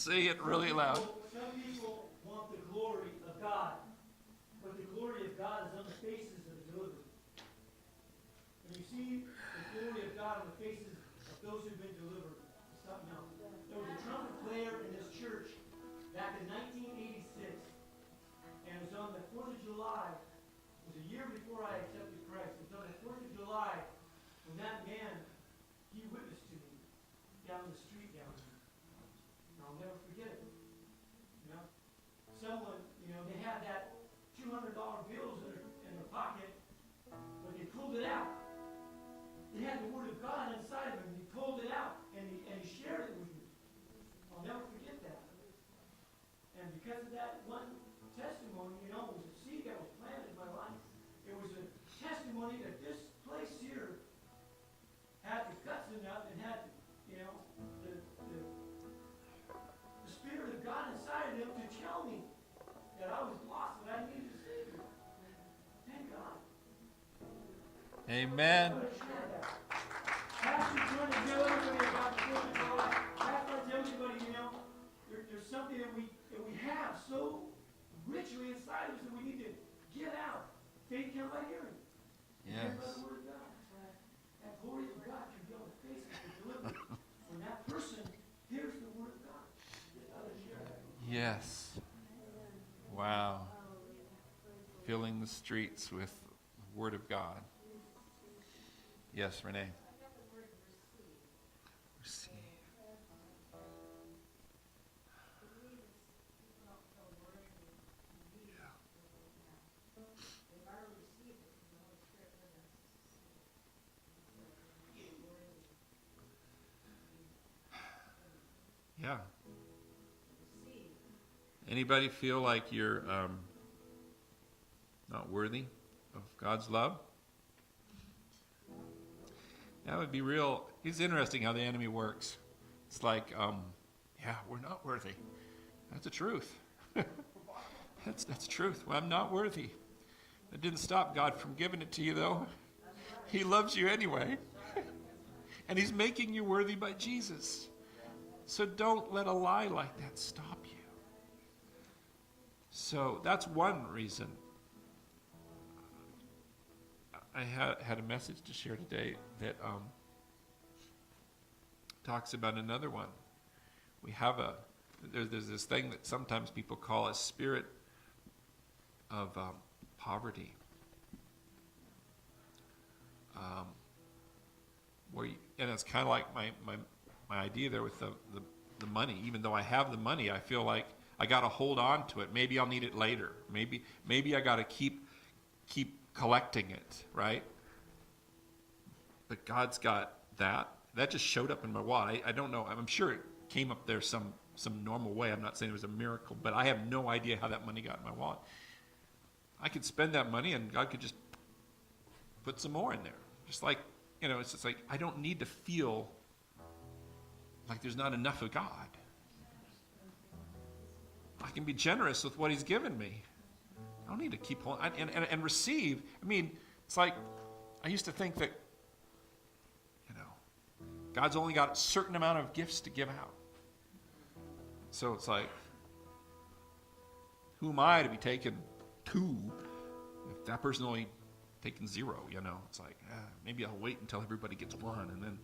Say it really loud. Some people want the glory of God, but the glory of God is on the faces of the delivered. When you see the glory of God on the faces of those who've been delivered, it's something else. There was a trumpet player in this church back in 1986, and it was on the 4th of July. It was a year before I accepted Christ. It was on the 4th of July when that man, he witnessed to me down the street down here. And I'll never forget it. You know, someone, they had that $200 bills in their pocket, but they pulled it out. They had the Word of God inside of him. He pulled it out, and he shared it with me. I'll never forget that. And because of that one testimony, it was a seed that was planted in my life. It was a testimony that this place here had the guts enough and had, the Spirit of God inside of him to tell me that I was lost, that I needed a Savior. Thank God. Amen. Pastor's trying to tell everybody about the 4th of July. Pastor, tell everybody, there's something that we have so richly inside of us that we need to get out. Faith comes by hearing. Yes. By the Word of God. That glory of God can be on the face of the delivered. When that person hears the Word of God, others share that. Yes. Wow. Filling the streets with the Word of God. Yes, Renee. Receive. Yeah. Anybody feel like you're not worthy of God's love? That would be real. It's interesting how the enemy works. It's like, we're not worthy. That's the truth. That's the truth. Well, I'm not worthy. That didn't stop God from giving it to you, though. He loves you anyway. And he's making you worthy by Jesus. So don't let a lie like that stop you. So that's one reason. I had a message to share today that talks about another one. We have there's this thing that sometimes people call a spirit of poverty. And it's kind of like my idea there with the money. Even though I have the money, I feel like I got to hold on to it. Maybe I'll need it later. Maybe I got to keep collecting it, right? But God's got that. That just showed up in my wallet. I don't know. I'm sure it came up there some normal way. I'm not saying it was a miracle, but I have no idea how that money got in my wallet. I could spend that money and God could just put some more in there. Just like, it's just like I don't need to feel like there's not enough of God. I can be generous with what he's given me. I don't need to keep holding and receive. It's like I used to think that, God's only got a certain amount of gifts to give out. So it's like, who am I to be taking 2 if that person only taking 0? It's like, maybe I'll wait until everybody gets 1 and then